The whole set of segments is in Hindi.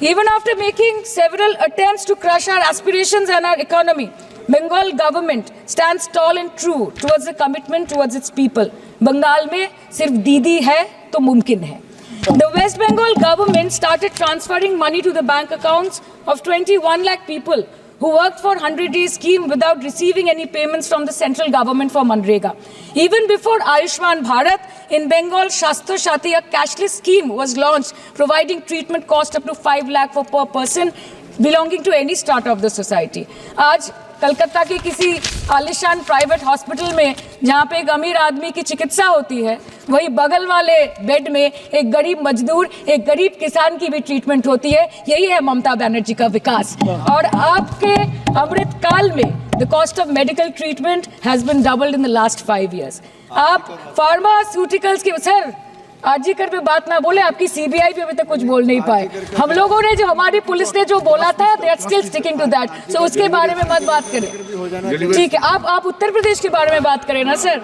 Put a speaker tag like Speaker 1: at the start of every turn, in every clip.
Speaker 1: Even after making several attempts to crush our aspirations and our economy, Bengal government stands tall and true towards the commitment towards its people. Bengal में सिर्फ दीदी है तो मुमकिन है. The West Bengal government started transferring money to the bank accounts of 21 lakh people who worked for 100-day scheme without receiving any payments from the central government for Manrega. Even before Ayushman Bharat, in Bengal, Shastro Shati, a cashless scheme was launched, providing treatment cost up to 5 lakh for per person belonging to any strata of the society. आज कलकत्ता के किसी आलिशान प्राइवेट हॉस्पिटल में जहाँ पे एक अमीर आदमी की चिकित्सा होती है, वही बगल वाले बेड में एक गरीब मजदूर, एक गरीब किसान की भी ट्रीटमेंट होती है. यही है ममता बनर्जी का विकास. और आपके अमृत काल में the cost of medical treatment has been doubled in the last 5 years. आप फार्मास्यूटिकल्स की सर आरजीकर पे बात ना बोले, आपकी सीबीआई पे अभी तक कुछ बोल नहीं पाए. हम लोगों ने जो हमारी पुलिस ने जो बोला था, they are still sticking to that. So उसके बारे में मत बात करें, ठीक है. आप उत्तर प्रदेश के बारे में बात करें ना sir.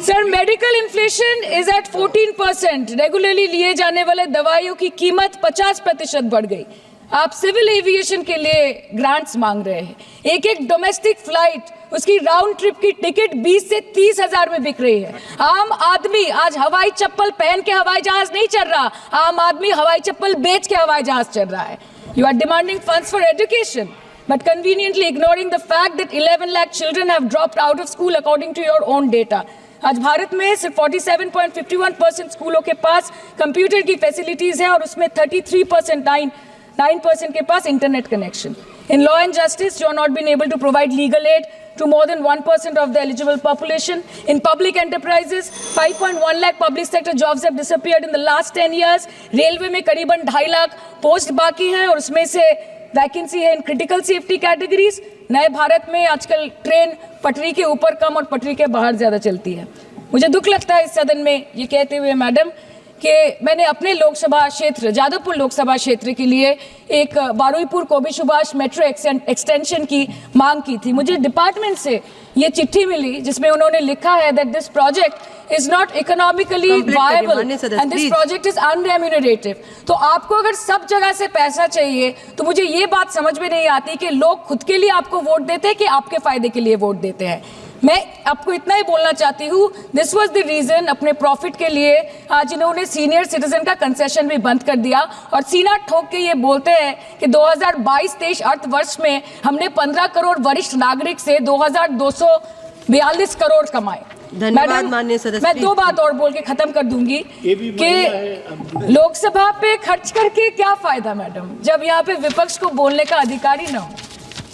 Speaker 1: Sir, medical inflation is at 14%. Regularly लिए जाने वाले दवाइयों की कीमत 50% बढ़ गई. आप सिविल एविएशन के लिए ग्रांट्स मांग रहे हैं. एक डोमेस्टिक फ्लाइट, उसकी राउंड ट्रिप की टिकट 20 से 30 हजार में बिक रही है. आम आदमी आज हवाई चप्पल पहन के हवाई जहाज नहीं चल रहा, आम आदमी हवाई चप्पल बेच के हवाई जहाज चल रहा है. You are demanding funds for education but conveniently ignoring the fact that 11 lakh children have dropped out of school according to your own data. आज भारत में सिर्फ 47.51% स्कूलों के पास कंप्यूटर की फैसिलिटीज है और उसमें 9% के पास internet connection. In law and justice, you are not been able to provide legal aid to more than 1% of the eligible population. In public enterprises, 5.1 lakh public sector jobs have disappeared in the last 10 years. Railway में करीबन 2.5 लाख पोस्ट बाकी हैं और उसमें से वैकेंसी है इन क्रिटिकल सेफ्टी कैटेगरीज. नए भारत में आजकल ट्रेन पटरी के ऊपर कम और पटरी के बाहर ज़्यादा चलती है. मुझे दुख लगता है इस सदन में ये कहते हुए मैडम कि मैंने अपने लोकसभा क्षेत्र जादवपुर लोकसभा क्षेत्र के लिए एक बारुईपुर कोबी सुभाष मेट्रो एक्सटेंशन की मांग की थी. मुझे डिपार्टमेंट से ये चिट्ठी मिली जिसमें उन्होंने लिखा है that this project is not economically viable and this project is unremunerative. तो आपको अगर सब जगह से पैसा चाहिए तो मुझे ये बात समझ में नहीं आती कि लोग खुद के लिए आपको वोट देते हैं कि आपके फायदे के लिए वोट देते हैं. मैं आपको इतना ही बोलना चाहती हूँ, दिस वॉज द रीजन. अपने प्रॉफिट के लिए आज इन्होंने सीनियर सिटीजन का कंसेशन भी बंद कर दिया और सीना ठोक के ये बोलते हैं कि 2022-23 अर्थ वर्ष में हमने 15 करोड़ वरिष्ठ नागरिक से 2242 करोड़ कमाए.
Speaker 2: धन्यवाद माननीय सदस्य.
Speaker 1: मैं 2 बात और बोल के खत्म कर दूंगी कि लोकसभा पे खर्च करके क्या फायदा मैडम, जब यहाँ पे विपक्ष को बोलने का अधिकार ही ना हो.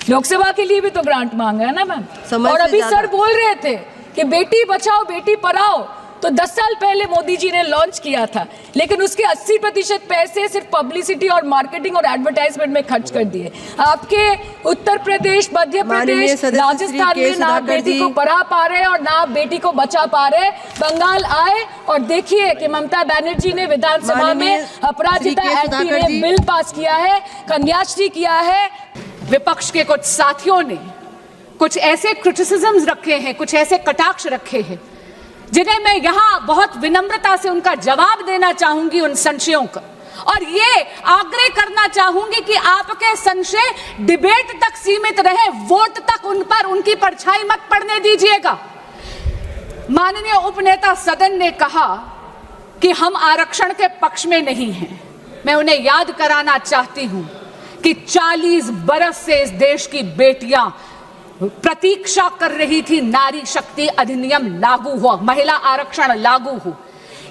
Speaker 1: लोकसभा के लिए भी तो ग्रांट मांगा है ना मैम. और अभी सर बोल रहे थे कि बेटी बचाओ बेटी पढ़ाओ, तो 10 साल पहले मोदी जी ने लॉन्च किया था, लेकिन उसके 80% पैसे सिर्फ पब्लिसिटी और मार्केटिंग और एडवर्टाइजमेंट में खर्च कर दिए. आपके उत्तर प्रदेश, मध्य प्रदेश, राजस्थान में ना बेटी को पढ़ा पा रहे और ना बेटी को बचा पा रहे. बंगाल आए और देखिए कि ममता बनर्जी ने विधानसभा में अपराजिता एक्ट में बिल पास किया है, कन्याश्री किया है. विपक्ष के कुछ साथियों ने कुछ ऐसे क्रिटिसिज्म्स रखे हैं, कुछ ऐसे कटाक्ष रखे हैं जिन्हें मैं यहाँ बहुत विनम्रता से उनका जवाब देना चाहूंगी उन संशयों का, और ये आग्रह करना चाहूंगी कि आपके संशय डिबेट तक सीमित रहे, वोट तक उन पर उनकी परछाई मत पड़ने दीजिएगा. माननीय उपनेता सदन ने कहा कि हम आरक्षण के पक्ष में नहीं हैं. मैं उन्हें याद कराना चाहती हूं कि 40 बरस से इस देश की बेटियां प्रतीक्षा कर रही थी नारी शक्ति अधिनियम लागू हो, महिला आरक्षण लागू हो.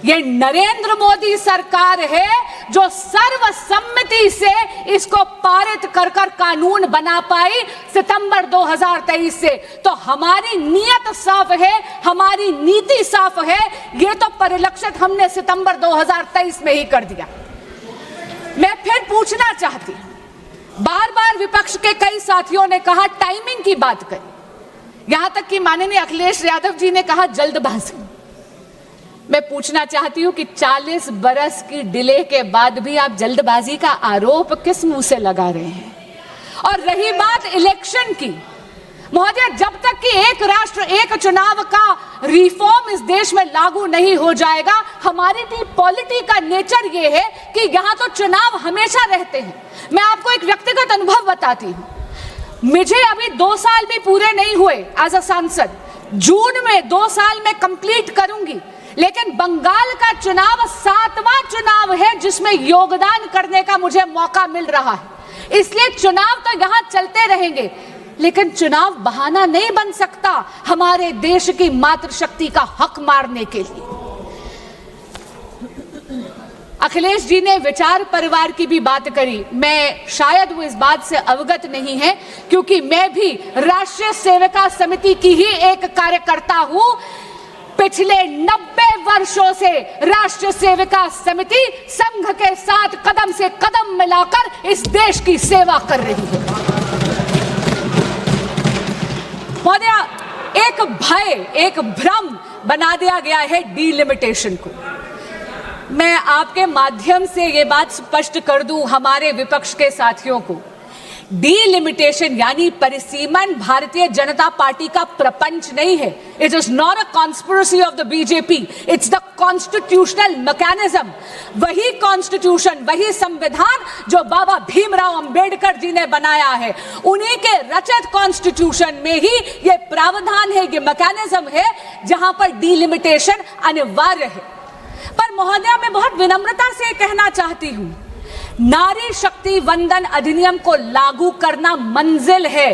Speaker 1: ये नरेंद्र मोदी सरकार है जो सर्वसम्मति से इसको पारित कर कानून बना पाई सितंबर 2023 से. तो हमारी नीयत साफ है, हमारी नीति साफ है. ये तो परिलक्षित हमने सितंबर 2023 में ही कर दिया. मैं फिर पूछना चाहती हूं, बार बार विपक्ष के कई साथियों ने कहा, टाइमिंग की बात करी, यहां तक कि माननीय अखिलेश यादव जी ने कहा जल्दबाजी. मैं पूछना चाहती हूं कि 40 बरस की डिले के बाद भी आप जल्दबाजी का आरोप किस मुंह से लगा रहे हैं? और रही बात इलेक्शन की,
Speaker 3: महोदय, जब तक कि एक राष्ट्र एक चुनाव का रिफॉर्म इस देश में लागू नहीं हो जाएगा, हमारी पॉलिटी का नेचर ये है कि यहां तो चुनाव हमेशा रहते हैं। मैं आपको एक व्यक्तिगत अनुभव बताती हूं। मुझे अभी 2 साल भी पूरे नहीं हुए एज अ सांसद। जून में 2 साल में कंप्लीट करूंगी, लेकिन बंगाल का चुनाव 7वां चुनाव है जिसमें योगदान करने का मुझे मौका मिल रहा है। इसलिए चुनाव तो यहां चलते रहेंगे, लेकिन चुनाव बहाना नहीं बन सकता हमारे देश की मातृशक्ति का हक मारने के लिए। अखिलेश जी ने विचार परिवार की भी बात करी। मैं शायद वो इस बात से अवगत नहीं है, क्योंकि मैं भी राष्ट्रीय सेविका समिति की ही एक कार्यकर्ता हूं। पिछले 90 वर्षों से राष्ट्रीय सेविका समिति संघ के साथ कदम से कदम मिलाकर इस देश की सेवा कर रही है। महोदया, एक भय, एक भ्रम बना दिया गया है डीलिमिटेशन को। मैं आपके माध्यम से ये बात स्पष्ट कर दूं हमारे विपक्ष के साथियों को, डीलिमिटेशन यानी परिसीमन भारतीय जनता पार्टी का प्रपंच नहीं है। It is not a conspiracy of the BJP, it's the constitutional mechanism. वही कॉन्स्टिट्यूशन, वही संविधान जो बाबा भीमराव अंबेडकर जी ने बनाया है, उन्हीं के रचित कॉन्स्टिट्यूशन में ही ये प्रावधान है, ये मैकेनिज्म है जहां पर डीलिमिटेशन अनिवार्य है। पर महोदया, मैं बहुत विनम्रता से कहना चाहती हूं, नारी शक्ति वंदन अधिनियम को लागू करना मंजिल है,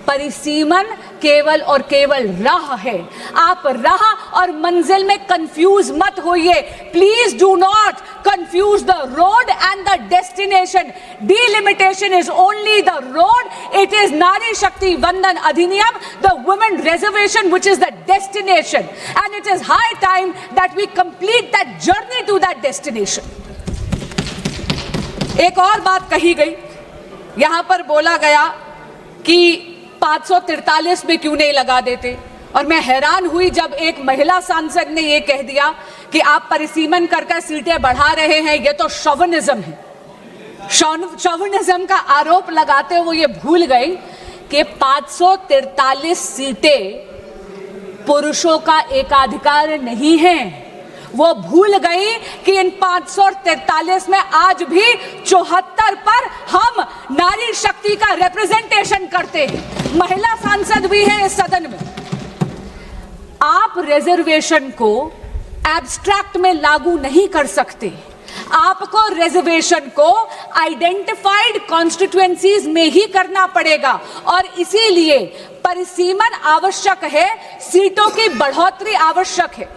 Speaker 3: परिसीमन केवल और केवल राह है। आप राह और मंजिल में कंफ्यूज मत होइए। Please do not confuse the road and the destination. Delimitation is only the road, it is नारी शक्ति वंदन अधिनियम, the women reservation which is the destination, and it is high time that we complete that journey to that destination. एक और बात कही गई, यहां पर बोला गया कि 543 में क्यों नहीं लगा देते, और मैं हैरान हुई जब एक महिला सांसद ने यह कह दिया कि आप परिसीमन कर सीटें बढ़ा रहे हैं, यह तो शोविनिज्म है। शोविनिज्म का आरोप लगाते हुए ये भूल गई कि 543 सीटें पुरुषों का एकाधिकार नहीं है। वो भूल गई कि इन 543 में आज भी 74 पर हम नारी शक्ति का रिप्रेजेंटेशन करते हैं। महिला सांसद भी हैं इस सदन में। आप रिजर्वेशन को एब्स्ट्रैक्ट में लागू नहीं कर सकते। आपको रिजर्वेशन को आइडेंटिफाइड कॉन्स्टिट्यूएंसीज में ही करना पड़ेगा, और इसीलिए परिसीमन आवश्यक है, सीटों की बढ़ोतरी आवश्यक है।